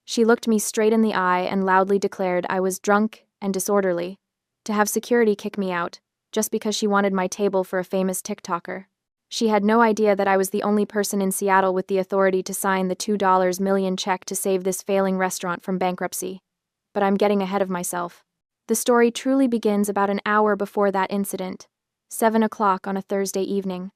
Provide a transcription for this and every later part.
She looked me straight in the eye and loudly declared I was drunk and disorderly, to have security kick me out, just because she wanted my table for a famous TikToker. She had no idea that I was the only person in Seattle with the authority to sign the $2 million check to save this failing restaurant from bankruptcy. But I'm getting ahead of myself. The story truly begins about an hour before that incident, 7 o'clock on a Thursday evening.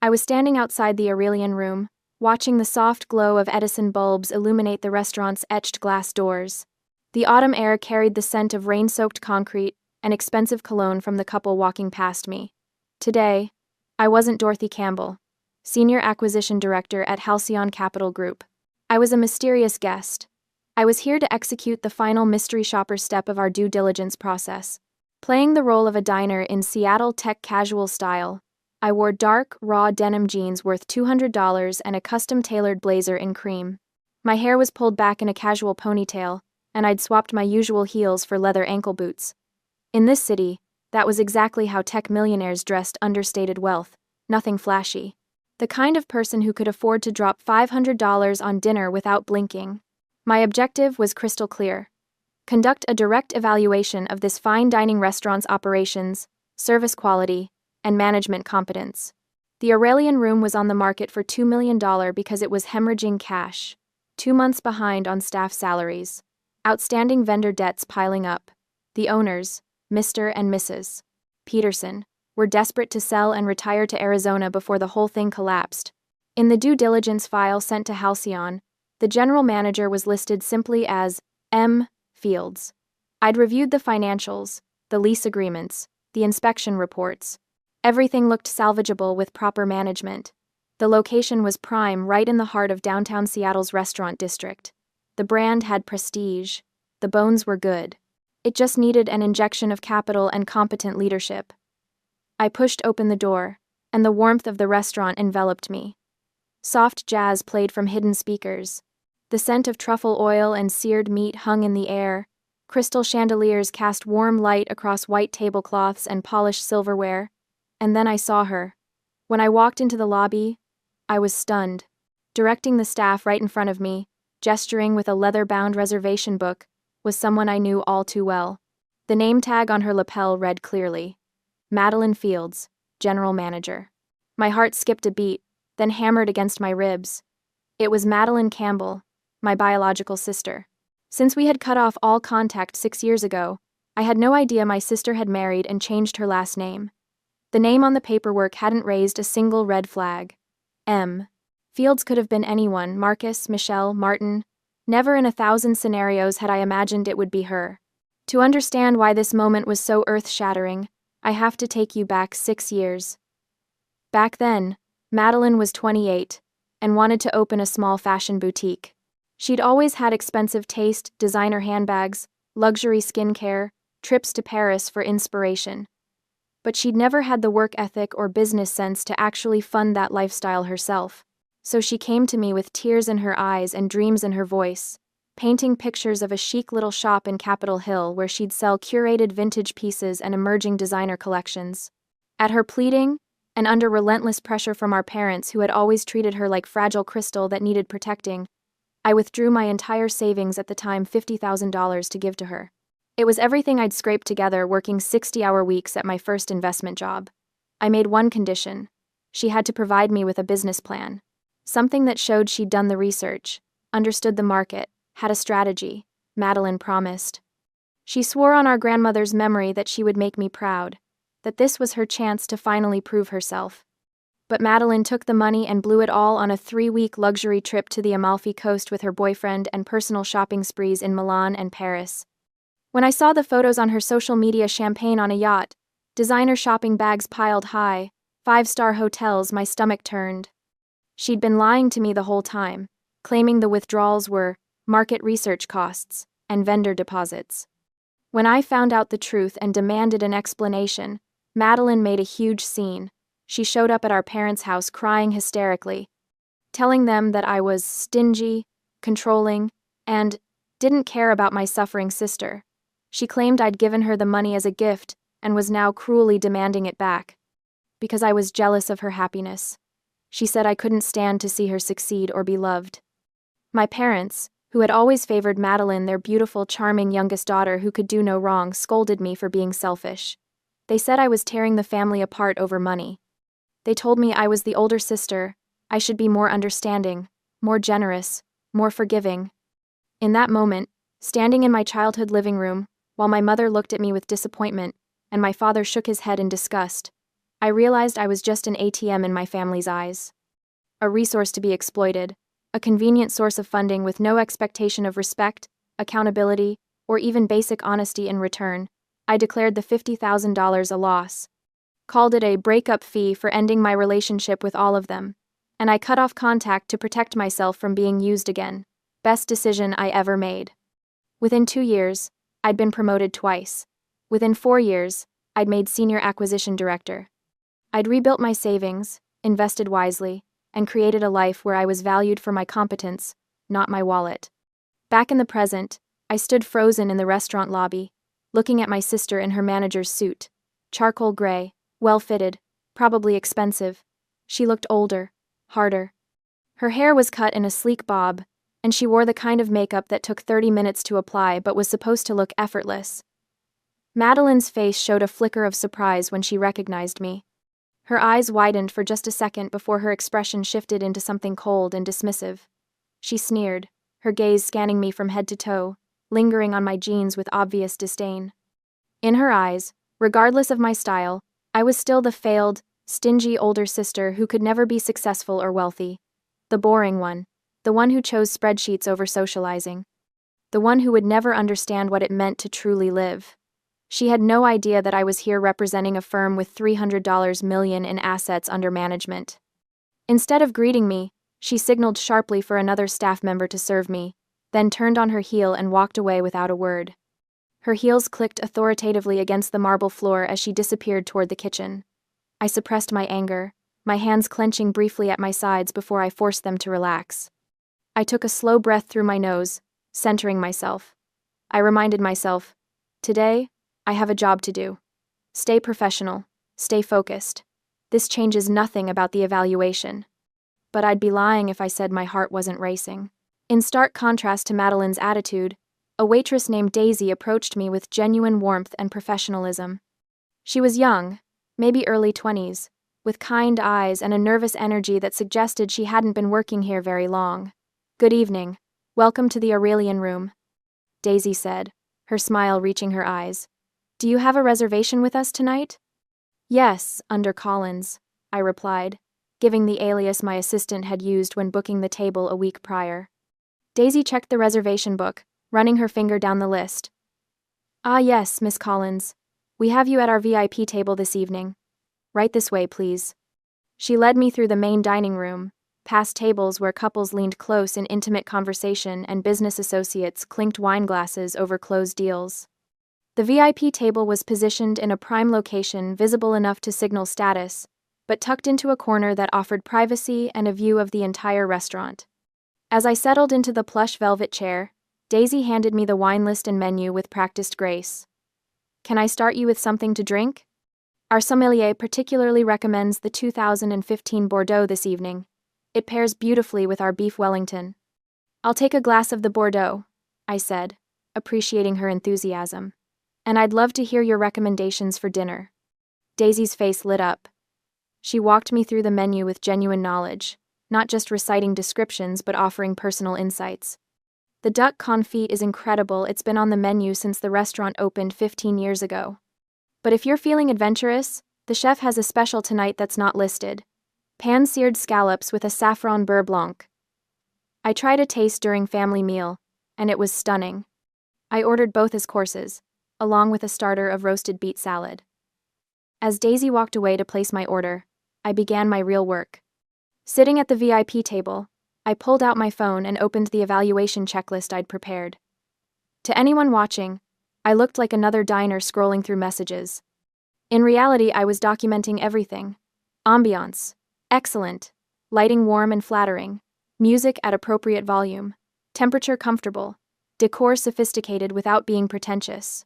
I was standing outside the Aurelian Room, watching the soft glow of Edison bulbs illuminate the restaurant's etched glass doors. The autumn air carried the scent of rain-soaked concrete and expensive cologne from the couple walking past me. Today, I wasn't Dorothy Campbell, Senior Acquisition Director at Halcyon Capital Group. I was a mysterious guest. I was here to execute the final mystery shopper step of our due diligence process. Playing the role of a diner in Seattle tech casual style, I wore dark, raw denim jeans worth $200 and a custom-tailored blazer in cream. My hair was pulled back in a casual ponytail, and I'd swapped my usual heels for leather ankle boots. In this city, that was exactly how tech millionaires dressed: understated wealth, nothing flashy. The kind of person who could afford to drop $500 on dinner without blinking. My objective was crystal clear: conduct a direct evaluation of this fine dining restaurant's operations, service quality, and management competence. The Aurelian Room was on the market for $2 million because it was hemorrhaging cash, 2 months behind on staff salaries, outstanding vendor debts piling up. The owners, Mr. and Mrs. Peterson, were desperate to sell and retire to Arizona before the whole thing collapsed. In the due diligence file sent to Halcyon, the general manager was listed simply as M. Fields. I'd reviewed the financials, the lease agreements, the inspection reports. Everything looked salvageable with proper management. The location was prime, right in the heart of downtown Seattle's restaurant district. The brand had prestige. The bones were good. It just needed an injection of capital and competent leadership. I pushed open the door, and the warmth of the restaurant enveloped me. Soft jazz played from hidden speakers. The scent of truffle oil and seared meat hung in the air. Crystal chandeliers cast warm light across white tablecloths and polished silverware. And then I saw her. When I walked into the lobby, I was stunned. Directing the staff right in front of me, gesturing with a leather-bound reservation book, was someone I knew all too well. The name tag on her lapel read clearly: Madeline Fields, General Manager. My heart skipped a beat, then hammered against my ribs. It was Madeline Campbell, my biological sister. Since we had cut off all contact 6 years ago, I had no idea my sister had married and changed her last name. The name on the paperwork hadn't raised a single red flag. M. Fields could have been anyone: Marcus, Michelle, Martin. Never in 1,000 scenarios had I imagined it would be her. To understand why this moment was so earth-shattering, I have to take you back 6 years. Back then, Madeline was 28 and wanted to open a small fashion boutique. She'd always had expensive taste, designer handbags, luxury skincare, trips to Paris for inspiration. But she'd never had the work ethic or business sense to actually fund that lifestyle herself. So she came to me with tears in her eyes and dreams in her voice, painting pictures of a chic little shop in Capitol Hill where she'd sell curated vintage pieces and emerging designer collections. At her pleading, and under relentless pressure from our parents who had always treated her like fragile crystal that needed protecting, I withdrew my entire savings, at the time $50,000, to give to her. It was everything I'd scraped together working 60-hour weeks at my first investment job. I made one condition: she had to provide me with a business plan. Something that showed she'd done the research, understood the market, had a strategy. Madeline promised. She swore on our grandmother's memory that she would make me proud, that this was her chance to finally prove herself. But Madeline took the money and blew it all on a 3-week luxury trip to the Amalfi Coast with her boyfriend and personal shopping sprees in Milan and Paris. When I saw the photos on her social media: champagne on a yacht, designer shopping bags piled high, 5-star hotels, my stomach turned. She'd been lying to me the whole time, claiming the withdrawals were market research costs and vendor deposits. When I found out the truth and demanded an explanation, Madeline made a huge scene. She showed up at our parents' house crying hysterically, telling them that I was stingy, controlling, and didn't care about my suffering sister. She claimed I'd given her the money as a gift and was now cruelly demanding it back, because I was jealous of her happiness. She said I couldn't stand to see her succeed or be loved. My parents, who had always favored Madeline, their beautiful, charming youngest daughter who could do no wrong, scolded me for being selfish. They said I was tearing the family apart over money. They told me I was the older sister, I should be more understanding, more generous, more forgiving. In that moment, standing in my childhood living room, while my mother looked at me with disappointment, and my father shook his head in disgust, I realized I was just an ATM in my family's eyes. A resource to be exploited, a convenient source of funding with no expectation of respect, accountability, or even basic honesty in return. I declared the $50,000 a loss, called it a breakup fee for ending my relationship with all of them, and I cut off contact to protect myself from being used again. Best decision I ever made. Within 2 years, I'd been promoted twice. Within 4 years, I'd made senior acquisition director. I'd rebuilt my savings, invested wisely, and created a life where I was valued for my competence, not my wallet. Back in the present, I stood frozen in the restaurant lobby, looking at my sister in her manager's suit, charcoal gray, well-fitted, probably expensive. She looked older, harder. Her hair was cut in a sleek bob, and she wore the kind of makeup that took 30 minutes to apply but was supposed to look effortless. Madeline's face showed a flicker of surprise when she recognized me. Her eyes widened for just a second before her expression shifted into something cold and dismissive. She sneered, her gaze scanning me from head to toe, lingering on my jeans with obvious disdain. In her eyes, regardless of my style, I was still the failed, stingy older sister who could never be successful or wealthy. The boring one, the one who chose spreadsheets over socializing. The one who would never understand what it meant to truly live. She had no idea that I was here representing a firm with $300 million in assets under management. Instead of greeting me, she signaled sharply for another staff member to serve me, then turned on her heel and walked away without a word. Her heels clicked authoritatively against the marble floor as she disappeared toward the kitchen. I suppressed my anger, my hands clenching briefly at my sides before I forced them to relax. I took a slow breath through my nose, centering myself. I reminded myself, today, I have a job to do. Stay professional, stay focused. This changes nothing about the evaluation. But I'd be lying if I said my heart wasn't racing. In stark contrast to Madeline's attitude, a waitress named Daisy approached me with genuine warmth and professionalism. She was young, maybe early 20s, with kind eyes and a nervous energy that suggested she hadn't been working here very long. "Good evening. Welcome to the Aurelian Room," Daisy said, her smile reaching her eyes. "Do you have a reservation with us tonight?" "Yes, under Collins," I replied, giving the alias my assistant had used when booking the table a week prior. Daisy checked the reservation book, running her finger down the list. "Ah yes, Miss Collins. We have you at our VIP table this evening. Right this way, please." She led me through the main dining room, past tables where couples leaned close in intimate conversation and business associates clinked wine glasses over closed deals. The VIP table was positioned in a prime location visible enough to signal status, but tucked into a corner that offered privacy and a view of the entire restaurant. As I settled into the plush velvet chair, Daisy handed me the wine list and menu with practiced grace. "Can I start you with something to drink? Our sommelier particularly recommends the 2015 Bordeaux this evening. It pairs beautifully with our beef Wellington." "I'll take a glass of the Bordeaux," I said, appreciating her enthusiasm. "And I'd love to hear your recommendations for dinner." Daisy's face lit up. She walked me through the menu with genuine knowledge, not just reciting descriptions but offering personal insights. "The duck confit is incredible. It's been on the menu since the restaurant opened 15 years ago. But if you're feeling adventurous, the chef has a special tonight that's not listed. Pan-seared scallops with a saffron beurre blanc." I tried a taste during family meal, and it was stunning. I ordered both as courses, along with a starter of roasted beet salad. As Daisy walked away to place my order, I began my real work. Sitting at the VIP table, I pulled out my phone and opened the evaluation checklist I'd prepared. To anyone watching, I looked like another diner scrolling through messages. In reality, I was documenting everything. Ambiance, excellent. Lighting warm and flattering. Music at appropriate volume. Temperature comfortable. Decor sophisticated without being pretentious.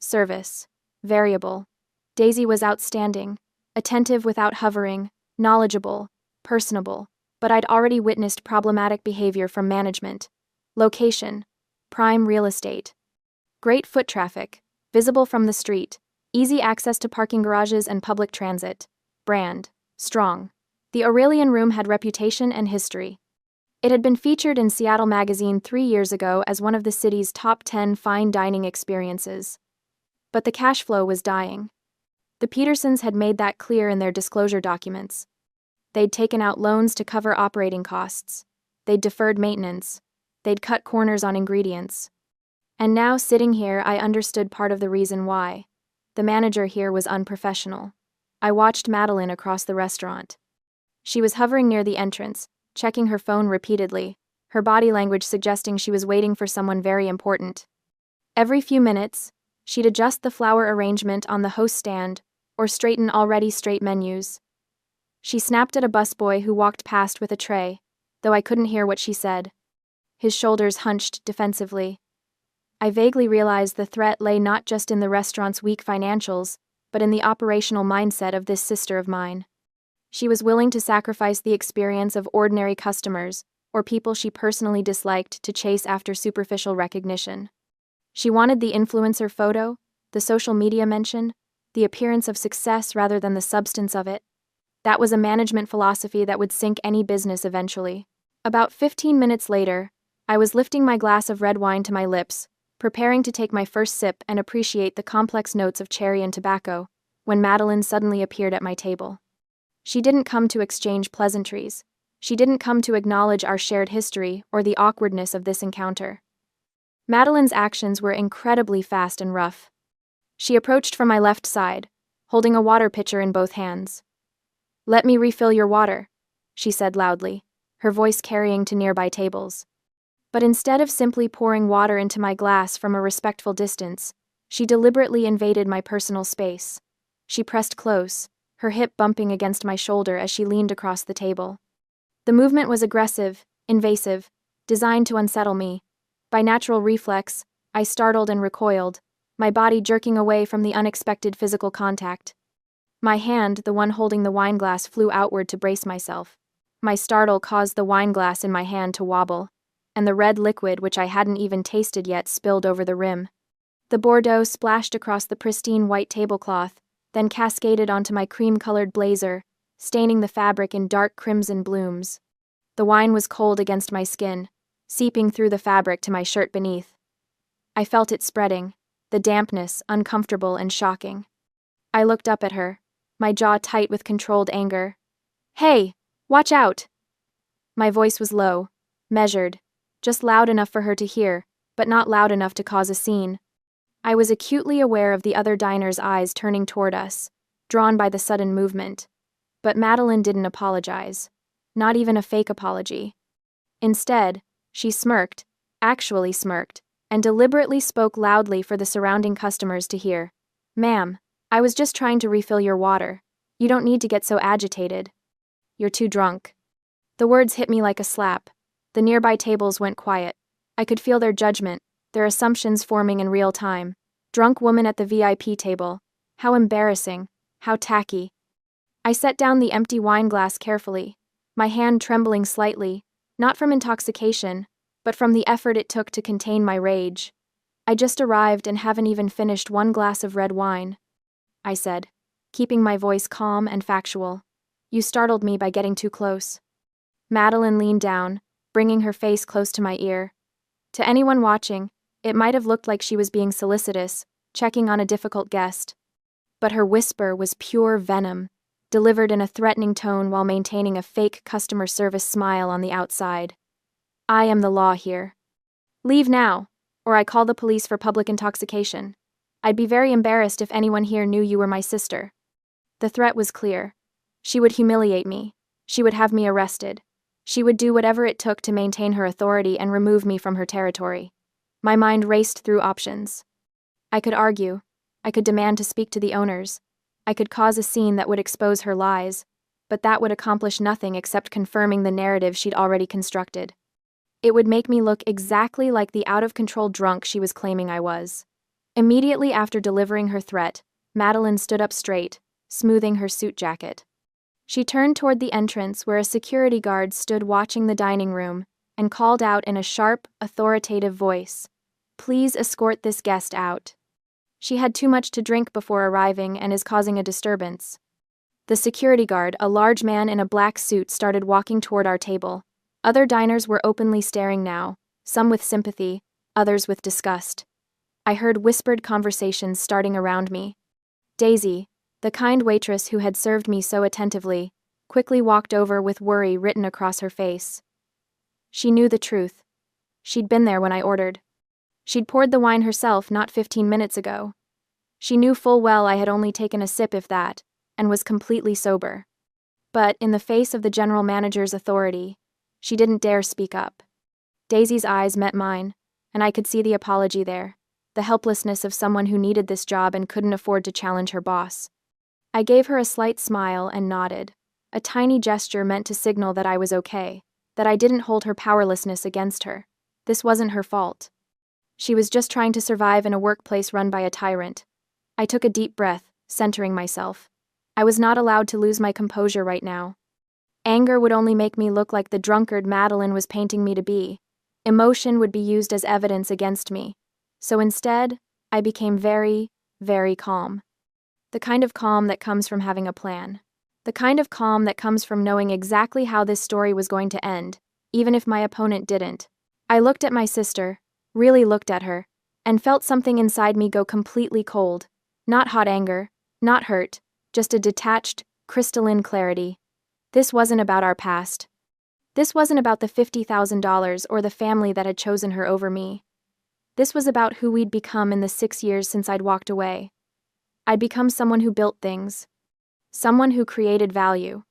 Service, variable. Daisy was outstanding, attentive without hovering, knowledgeable, personable, but I'd already witnessed problematic behavior from management. Location: prime real estate. Great foot traffic, visible from the street. Easy access to parking garages and public transit. Brand: strong. The Aurelian Room had reputation and history. It had been featured in Seattle Magazine 3 years ago as one of the city's top 10 fine dining experiences. But the cash flow was dying. The Petersons had made that clear in their disclosure documents. They'd taken out loans to cover operating costs. They'd deferred maintenance. They'd cut corners on ingredients. And now, sitting here, I understood part of the reason why. The manager here was unprofessional. I watched Madeline across the restaurant. She was hovering near the entrance, checking her phone repeatedly, her body language suggesting she was waiting for someone very important. Every few minutes, she'd adjust the flower arrangement on the host stand or straighten already straight menus. She snapped at a busboy who walked past with a tray, though I couldn't hear what she said. His shoulders hunched defensively. I vaguely realized the threat lay not just in the restaurant's weak financials, but in the operational mindset of this sister of mine. She was willing to sacrifice the experience of ordinary customers or people she personally disliked to chase after superficial recognition. She wanted the influencer photo, the social media mention, the appearance of success rather than the substance of it. That was a management philosophy that would sink any business eventually. About 15 minutes later, I was lifting my glass of red wine to my lips, preparing to take my first sip and appreciate the complex notes of cherry and tobacco, when Madeline suddenly appeared at my table. She didn't come to exchange pleasantries. She didn't come to acknowledge our shared history or the awkwardness of this encounter. Madeline's actions were incredibly fast and rough. She approached from my left side, holding a water pitcher in both hands. "Let me refill your water," she said loudly, her voice carrying to nearby tables. But instead of simply pouring water into my glass from a respectful distance, she deliberately invaded my personal space. She pressed close, her hip bumping against my shoulder as she leaned across the table. The movement was aggressive, invasive, designed to unsettle me. By natural reflex, I startled and recoiled, my body jerking away from the unexpected physical contact. My hand, the one holding the wineglass, flew outward to brace myself. My startle caused the wineglass in my hand to wobble, and the red liquid, which I hadn't even tasted yet, spilled over the rim. The Bordeaux splashed across the pristine white tablecloth, then cascaded onto my cream-colored blazer, staining the fabric in dark crimson blooms. The wine was cold against my skin, seeping through the fabric to my shirt beneath. I felt it spreading, the dampness uncomfortable and shocking. I looked up at her, my jaw tight with controlled anger. "Hey, watch out!" My voice was low, measured, just loud enough for her to hear, but not loud enough to cause a scene. I was acutely aware of the other diner's eyes turning toward us, drawn by the sudden movement. But Madeline didn't apologize. Not even a fake apology. Instead, she smirked, actually smirked, and deliberately spoke loudly for the surrounding customers to hear. "Ma'am, I was just trying to refill your water. You don't need to get so agitated. You're too drunk." The words hit me like a slap. The nearby tables went quiet. I could feel their judgment, their assumptions forming in real time. Drunk woman at the VIP table. How embarrassing. How tacky. I set down the empty wine glass carefully, my hand trembling slightly, not from intoxication, but from the effort it took to contain my rage. "I just arrived and haven't even finished one glass of red wine," I said, keeping my voice calm and factual. "You startled me by getting too close." Madeline leaned down, bringing her face close to my ear. To anyone watching, it might have looked like she was being solicitous, checking on a difficult guest. But her whisper was pure venom, delivered in a threatening tone while maintaining a fake customer service smile on the outside. "I am the law here. Leave now, or I call the police for public intoxication. I'd be very embarrassed if anyone here knew you were my sister." The threat was clear. She would humiliate me. She would have me arrested. She would do whatever it took to maintain her authority and remove me from her territory. My mind raced through options. I could argue. I could demand to speak to the owners. I could cause a scene that would expose her lies, but that would accomplish nothing except confirming the narrative she'd already constructed. It would make me look exactly like the out-of-control drunk she was claiming I was. Immediately after delivering her threat, Madeline stood up straight, smoothing her suit jacket. She turned toward the entrance where a security guard stood watching the dining room, and called out in a sharp, authoritative voice, "Please escort this guest out. She had too much to drink before arriving and is causing a disturbance." The security guard, a large man in a black suit, started walking toward our table. Other diners were openly staring now, some with sympathy, others with disgust. I heard whispered conversations starting around me. Daisy, the kind waitress who had served me so attentively, quickly walked over with worry written across her face. She knew the truth. She'd been there when I ordered. She'd poured the wine herself not 15 minutes ago. She knew full well I had only taken a sip, if that, and was completely sober. But, in the face of the general manager's authority, she didn't dare speak up. Daisy's eyes met mine, and I could see the apology there, the helplessness of someone who needed this job and couldn't afford to challenge her boss. I gave her a slight smile and nodded, a tiny gesture meant to signal that I was okay, that I didn't hold her powerlessness against her. This wasn't her fault. She was just trying to survive in a workplace run by a tyrant. I took a deep breath, centering myself. I was not allowed to lose my composure right now. Anger would only make me look like the drunkard Madeline was painting me to be. Emotion would be used as evidence against me. So instead, I became very, very calm. The kind of calm that comes from having a plan. The kind of calm that comes from knowing exactly how this story was going to end, even if my opponent didn't. I looked at my sister, really looked at her, and felt something inside me go completely cold. Not hot anger, not hurt, just a detached, crystalline clarity. This wasn't about our past. This wasn't about the $50,000 or the family that had chosen her over me. This was about who we'd become in the 6 years since I'd walked away. I'd become someone who built things. Someone who created value.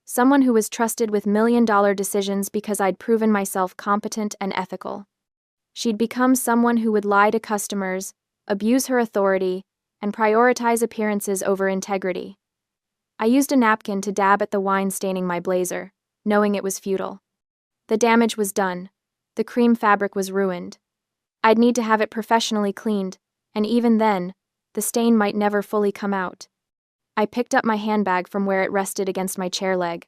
Someone who was trusted with million-dollar decisions because I'd proven myself competent and ethical. She'd become someone who would lie to customers, abuse her authority, and prioritize appearances over integrity. I used a napkin to dab at the wine staining my blazer, knowing it was futile. The damage was done. The cream fabric was ruined. I'd need to have it professionally cleaned, and even then, the stain might never fully come out. I picked up my handbag from where it rested against my chair leg.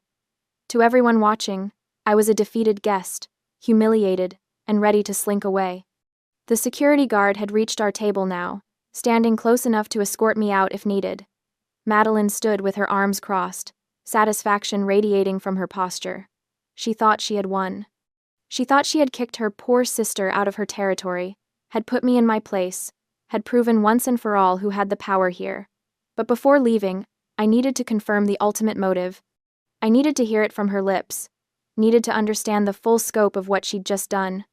To everyone watching, I was a defeated guest, humiliated, and ready to slink away. The security guard had reached our table now, standing close enough to escort me out if needed. Madeline stood with her arms crossed, satisfaction radiating from her posture. She thought she had won. She thought she had kicked her poor sister out of her territory, had put me in my place, had proven once and for all who had the power here. But before leaving, I needed to confirm the ultimate motive. I needed to hear it from her lips, needed to understand the full scope of what she'd just done.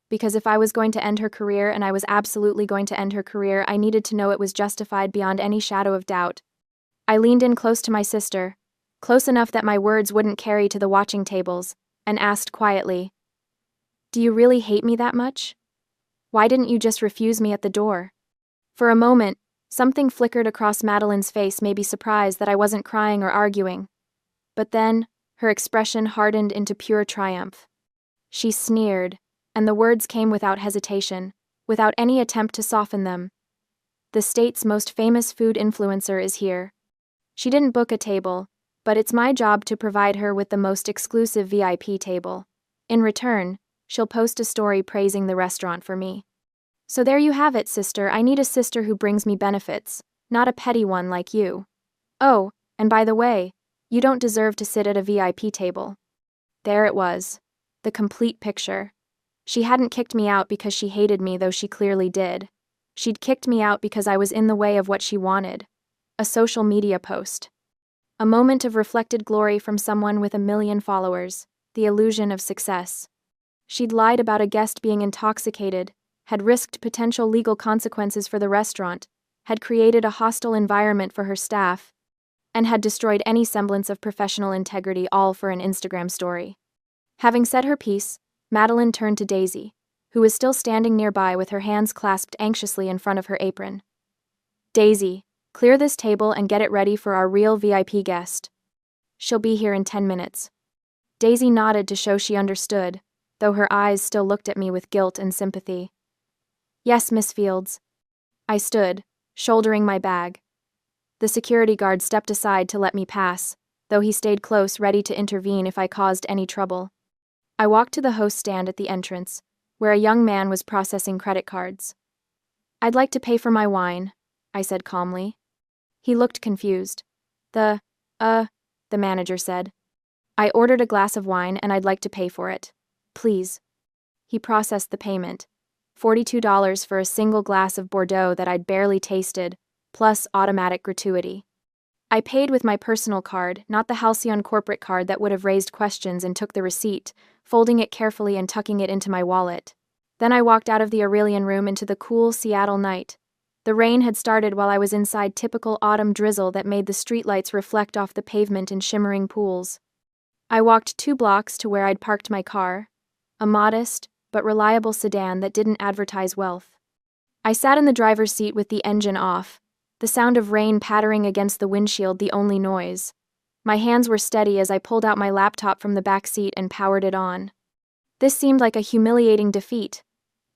Because if I was going to end her career, and I was absolutely going to end her career, I needed to know it was justified beyond any shadow of doubt. I leaned in close to my sister, close enough that my words wouldn't carry to the watching tables, and asked quietly, "Do you really hate me that much? Why didn't you just refuse me at the door?" For a moment, something flickered across Madeline's face, maybe surprise that I wasn't crying or arguing. But then, her expression hardened into pure triumph. She sneered, and the words came without hesitation, without any attempt to soften them. "The state's most famous food influencer is here. She didn't book a table, but it's my job to provide her with the most exclusive VIP table. In return, she'll post a story praising the restaurant for me. So there you have it, sister. I need a sister who brings me benefits, not a petty one like you. Oh, and by the way, you don't deserve to sit at a VIP table." There it was, the complete picture. She hadn't kicked me out because she hated me, though she clearly did. She'd kicked me out because I was in the way of what she wanted. A social media post. A moment of reflected glory from someone with 1 million followers, the illusion of success. She'd lied about a guest being intoxicated, had risked potential legal consequences for the restaurant, had created a hostile environment for her staff, and had destroyed any semblance of professional integrity, all for an Instagram story. Having said her piece, Madeline turned to Daisy, who was still standing nearby with her hands clasped anxiously in front of her apron. "Daisy, clear this table and get it ready for our real VIP guest. She'll be here in 10 minutes. Daisy nodded to show she understood, though her eyes still looked at me with guilt and sympathy. "Yes, Miss Fields." I stood, shouldering my bag. The security guard stepped aside to let me pass, though he stayed close, ready to intervene if I caused any trouble. I walked to the host stand at the entrance, where a young man was processing credit cards. "I'd like to pay for my wine," I said calmly. He looked confused. The manager said. "I ordered a glass of wine and I'd like to pay for it. Please." He processed the payment. $42 for a single glass of Bordeaux that I'd barely tasted, plus automatic gratuity. I paid with my personal card, not the Halcyon corporate card that would have raised questions, and took the receipt, folding it carefully and tucking it into my wallet. Then I walked out of the Aurelian room into the cool Seattle night. The rain had started while I was inside, typical autumn drizzle that made the streetlights reflect off the pavement in shimmering pools. I walked 2 blocks to where I'd parked my car, a modest but reliable sedan that didn't advertise wealth. I sat in the driver's seat with the engine off, the sound of rain pattering against the windshield the only noise. My hands were steady as I pulled out my laptop from the back seat and powered it on. This seemed like a humiliating defeat.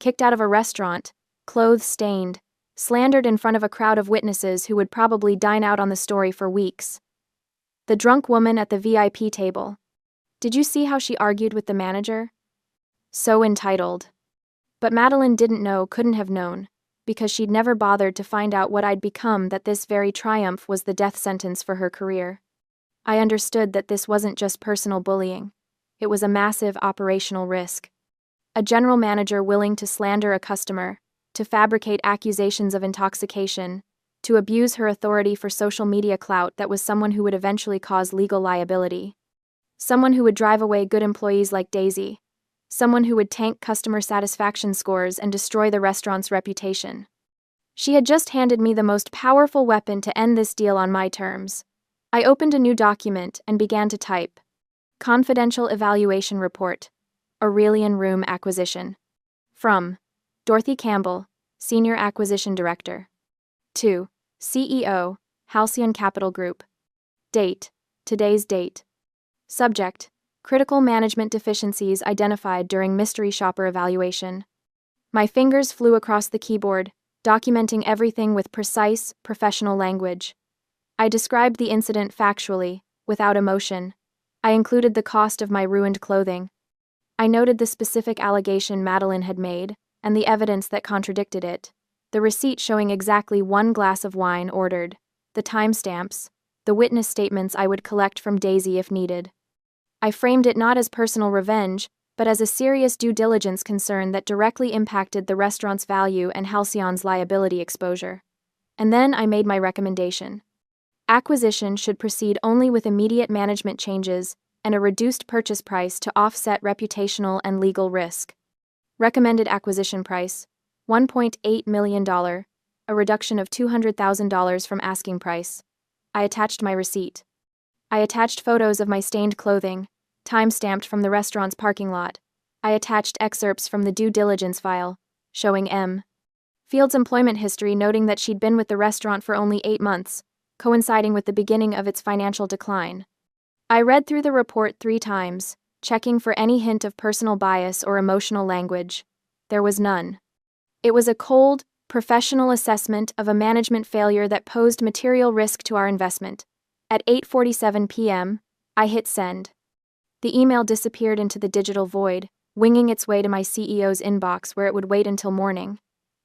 Kicked out of a restaurant, clothes stained, slandered in front of a crowd of witnesses who would probably dine out on the story for weeks. The drunk woman at the VIP table. Did you see how she argued with the manager? So entitled. But Madeline didn't know, couldn't have known, because she'd never bothered to find out what I'd become, that this very triumph was the death sentence for her career. I understood that this wasn't just personal bullying. It was a massive operational risk. A general manager willing to slander a customer, to fabricate accusations of intoxication, to abuse her authority for social media clout that was someone who would eventually cause legal liability. Someone who would drive away good employees like Daisy. Someone who would tank customer satisfaction scores and destroy the restaurant's reputation. She had just handed me the most powerful weapon to end this deal on my terms. I opened a new document and began to type. Confidential Evaluation Report. Aurelian Room Acquisition. From Dorothy Campbell, Senior Acquisition Director. To CEO, Halcyon Capital Group. Date, today's date. Subject, critical management deficiencies identified during mystery shopper evaluation. My fingers flew across the keyboard, documenting everything with precise, professional language. I described the incident factually, without emotion. I included the cost of my ruined clothing. I noted the specific allegation Madeline had made, and the evidence that contradicted it. The receipt showing exactly 1 glass of wine ordered, the timestamps, the witness statements I would collect from Daisy if needed. I framed it not as personal revenge, but as a serious due diligence concern that directly impacted the restaurant's value and Halcyon's liability exposure. And then I made my recommendation. Acquisition should proceed only with immediate management changes and a reduced purchase price to offset reputational and legal risk. Recommended acquisition price, $1.8 million, a reduction of $200,000 from asking price. I attached my receipt. I attached photos of my stained clothing, time-stamped from the restaurant's parking lot. I attached excerpts from the due diligence file, showing M. Field's employment history, noting that she'd been with the restaurant for only 8 months, coinciding with the beginning of its financial decline. I read through the report 3 times, checking for any hint of personal bias or emotional language. There was none. It was a cold, professional assessment of a management failure that posed material risk to our investment. At 8:47 p.m., I hit send. The email disappeared into the digital void, winging its way to my CEO's inbox where it would wait until morning.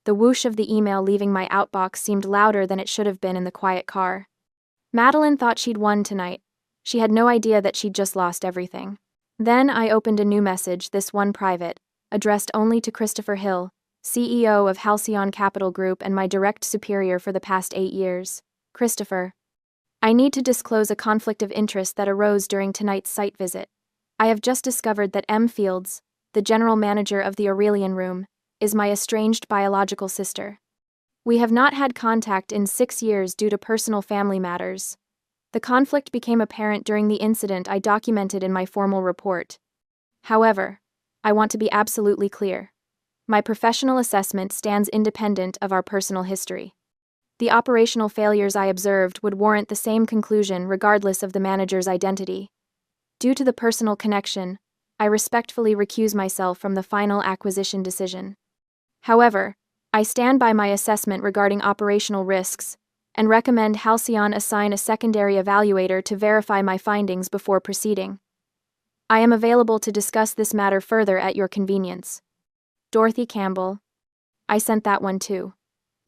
The whoosh of the email leaving my outbox seemed louder than it should have been in the quiet car. Madeline thought she'd won tonight. She had no idea that she'd just lost everything. Then I opened a new message, this one private, addressed only to Christopher Hill, CEO of Halcyon Capital Group and my direct superior for the past 8 years. Christopher, I need to disclose a conflict of interest that arose during tonight's site visit. I have just discovered that M. Fields, the general manager of the Aurelian Room, is my estranged biological sister. We have not had contact in 6 years due to personal family matters. The conflict became apparent during the incident I documented in my formal report. However, I want to be absolutely clear. My professional assessment stands independent of our personal history. The operational failures I observed would warrant the same conclusion regardless of the manager's identity. Due to the personal connection, I respectfully recuse myself from the final acquisition decision. However, I stand by my assessment regarding operational risks and recommend Halcyon assign a secondary evaluator to verify my findings before proceeding. I am available to discuss this matter further at your convenience. Dorothy Campbell. I sent that one too.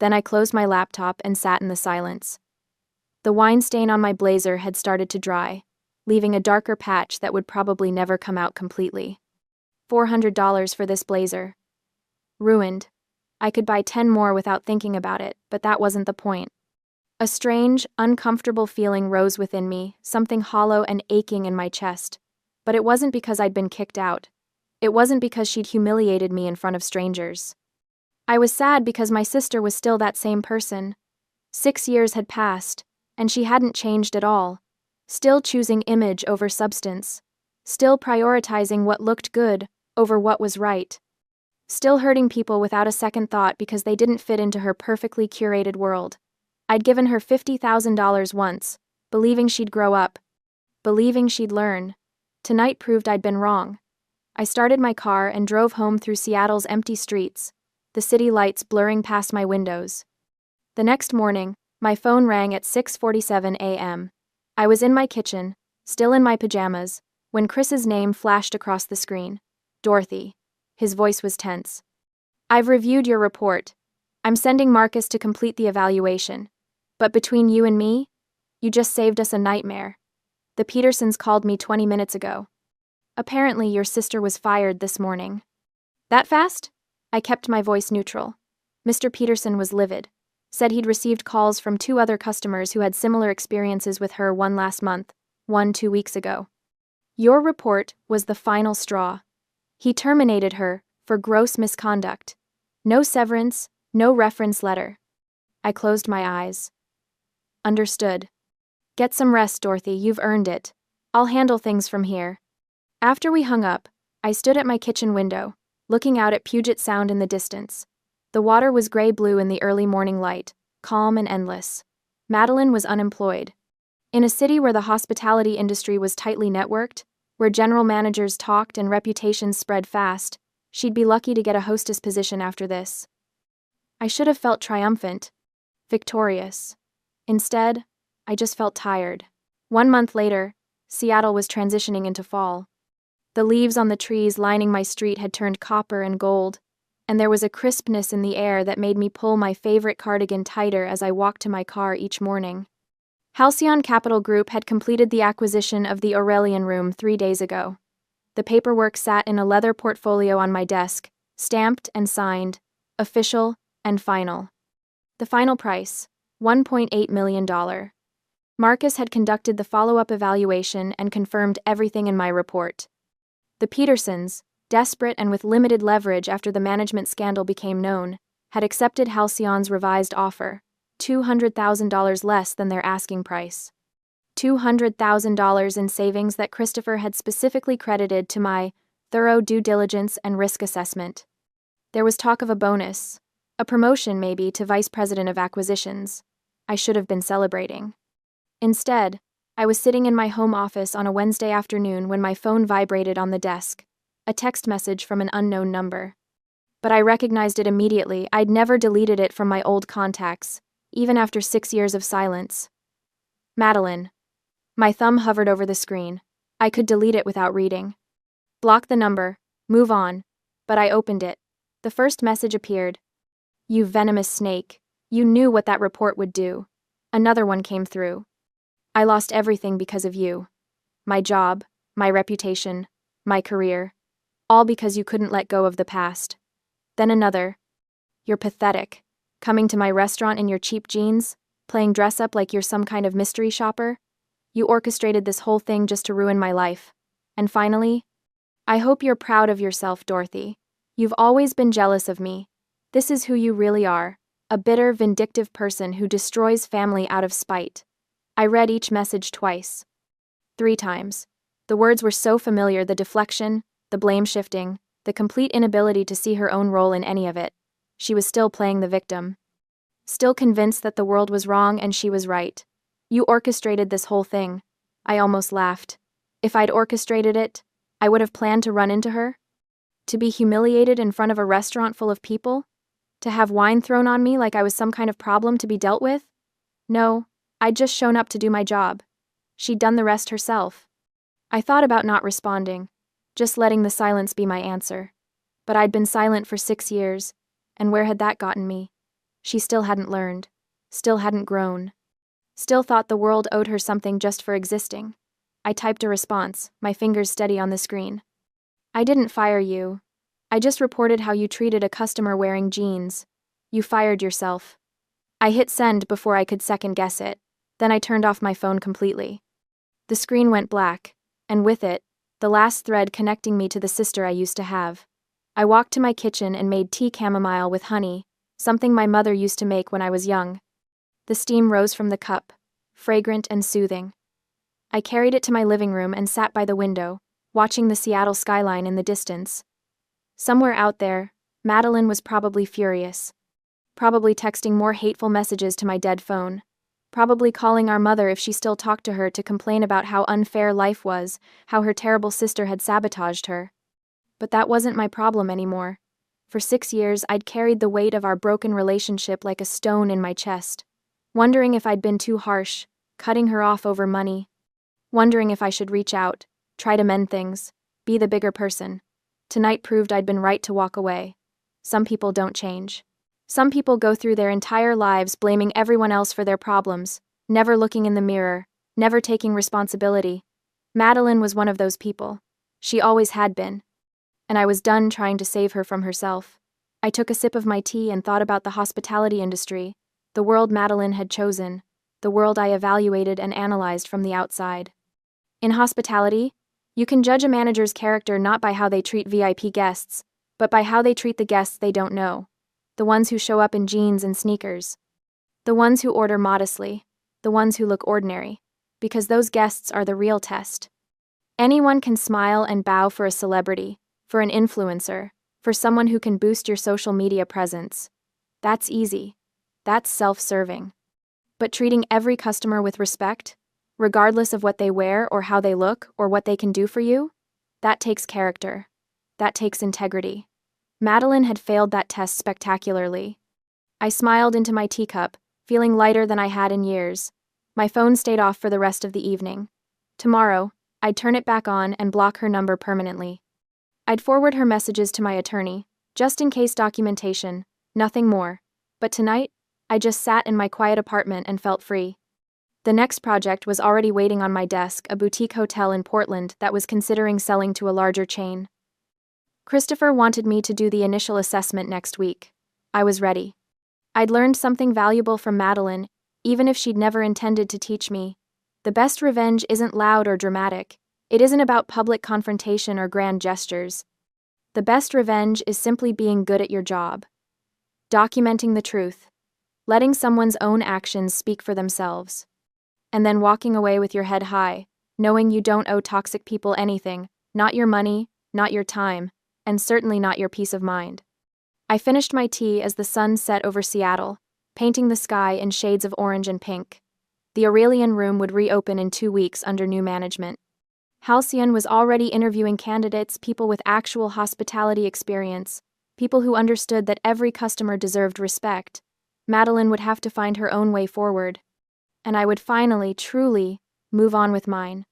Then I closed my laptop and sat in the silence. The wine stain on my blazer had started to dry, leaving a darker patch that would probably never come out completely. $400 for this blazer. Ruined. I could buy 10 more without thinking about it, but that wasn't the point. A strange, uncomfortable feeling rose within me, something hollow and aching in my chest. But it wasn't because I'd been kicked out. It wasn't because she'd humiliated me in front of strangers. I was sad because my sister was still that same person. 6 years had passed, and she hadn't changed at all. Still choosing image over substance. Still prioritizing what looked good over what was right. Still hurting people without a second thought because they didn't fit into her perfectly curated world. I'd given her $50,000 once, believing she'd grow up. Believing she'd learn. Tonight proved I'd been wrong. I started my car and drove home through Seattle's empty streets, the city lights blurring past my windows. The next morning, my phone rang at 6:47 a.m. I was in my kitchen, still in my pajamas, when Chris's name flashed across the screen. Dorothy. His voice was tense. I've reviewed your report. I'm sending Marcus to complete the evaluation. But between you and me, you just saved us a nightmare. The Petersons called me 20 minutes ago. Apparently your sister was fired this morning. That fast? I kept my voice neutral. Mr. Peterson was livid. Said he'd received calls from 2 other customers who had similar experiences with her, one last month, one 2 weeks ago. Your report was the final straw. He terminated her for gross misconduct. No severance, no reference letter. I closed my eyes. Understood. Get some rest, Dorothy, you've earned it. I'll handle things from here. After we hung up, I stood at my kitchen window, looking out at Puget Sound in the distance. The water was gray-blue in the early morning light, calm and endless. Madeline was unemployed. In a city where the hospitality industry was tightly networked, where general managers talked and reputations spread fast, she'd be lucky to get a hostess position after this. I should have felt triumphant, victorious. Instead, I just felt tired. 1 month later, Seattle was transitioning into fall. The leaves on the trees lining my street had turned copper and gold, and there was a crispness in the air that made me pull my favorite cardigan tighter as I walked to my car each morning. Halcyon Capital Group had completed the acquisition of the Aurelian Room 3 days ago. The paperwork sat in a leather portfolio on my desk, stamped and signed, official and final. The final price, $1.8 million. Marcus had conducted the follow-up evaluation and confirmed everything in my report. The Petersons, desperate and with limited leverage after the management scandal became known, had accepted Halcyon's revised offer, $200,000 less than their asking price. $200,000 in savings that Christopher had specifically credited to my thorough due diligence and risk assessment. There was talk of a bonus, a promotion maybe to vice president of acquisitions. I should have been celebrating. Instead, I was sitting in my home office on a Wednesday afternoon when my phone vibrated on the desk, a text message from an unknown number. But I recognized it immediately. I'd never deleted it from my old contacts, even after 6 years of silence. Madeline. My thumb hovered over the screen. I could delete it without reading. Block the number, move on. But I opened it. The first message appeared. You venomous snake. You knew what that report would do. Another one came through. I lost everything because of you. My job, my reputation, my career. All because you couldn't let go of the past. Then another. You're pathetic. Coming to my restaurant in your cheap jeans, playing dress-up like you're some kind of mystery shopper. You orchestrated this whole thing just to ruin my life. And finally, I hope you're proud of yourself, Dorothy. You've always been jealous of me. This is who you really are, a bitter, vindictive person who destroys family out of spite. I read each message twice. 3 times. The words were so familiar, the deflection, the blame-shifting, the complete inability to see her own role in any of it. She was still playing the victim. Still convinced that the world was wrong and she was right. You orchestrated this whole thing. I almost laughed. If I'd orchestrated it, I would have planned to run into her? To be humiliated in front of a restaurant full of people? To have wine thrown on me like I was some kind of problem to be dealt with? No, I'd just shown up to do my job. She'd done the rest herself. I thought about not responding, just letting the silence be my answer. But I'd been silent for 6 years, and where had that gotten me? She still hadn't learned, still hadn't grown, still thought the world owed her something just for existing. I typed a response, my fingers steady on the screen. I didn't fire you. I just reported how you treated a customer wearing jeans. You fired yourself. I hit send before I could second guess it, then I turned off my phone completely. The screen went black, and with it, the last thread connecting me to the sister I used to have. I walked to my kitchen and made tea chamomile with honey, something my mother used to make when I was young. The steam rose from the cup, fragrant and soothing. I carried it to my living room and sat by the window, watching the Seattle skyline in the distance. Somewhere out there, Madeline was probably furious. Probably texting more hateful messages to my dead phone. Probably calling our mother if she still talked to her to complain about how unfair life was, how her terrible sister had sabotaged her. But that wasn't my problem anymore. For 6 years, I'd carried the weight of our broken relationship like a stone in my chest, wondering if I'd been too harsh, cutting her off over money, wondering if I should reach out, try to mend things, be the bigger person. Tonight proved I'd been right to walk away. Some people don't change. Some people go through their entire lives blaming everyone else for their problems, never looking in the mirror, never taking responsibility. Madeline was one of those people. She always had been. And I was done trying to save her from herself. I took a sip of my tea and thought about the hospitality industry, the world Madeline had chosen, the world I evaluated and analyzed from the outside. In hospitality, you can judge a manager's character not by how they treat VIP guests, but by how they treat the guests they don't know. The ones who show up in jeans and sneakers. The ones who order modestly. The ones who look ordinary. Because those guests are the real test. Anyone can smile and bow for a celebrity, for an influencer, for someone who can boost your social media presence. That's easy. That's self-serving. But treating every customer with respect, regardless of what they wear or how they look or what they can do for you, that takes character. That takes integrity. Madeline had failed that test spectacularly. I smiled into my teacup, feeling lighter than I had in years. My phone stayed off for the rest of the evening. Tomorrow, I'd turn it back on and block her number permanently. I'd forward her messages to my attorney, just in case documentation, nothing more. But tonight, I just sat in my quiet apartment and felt free. The next project was already waiting on my desk, a boutique hotel in Portland that was considering selling to a larger chain. Christopher wanted me to do the initial assessment next week. I was ready. I'd learned something valuable from Madeline, even if she'd never intended to teach me. The best revenge isn't loud or dramatic. It isn't about public confrontation or grand gestures. The best revenge is simply being good at your job. Documenting the truth. Letting someone's own actions speak for themselves. And then walking away with your head high, knowing you don't owe toxic people anything, not your money, not your time, and certainly not your peace of mind. I finished my tea as the sun set over Seattle, painting the sky in shades of orange and pink. The Aurelian Room would reopen in 2 weeks under new management. Halcyon was already interviewing candidates, people with actual hospitality experience, people who understood that every customer deserved respect. Madeline would have to find her own way forward. And I would finally, truly, move on with mine.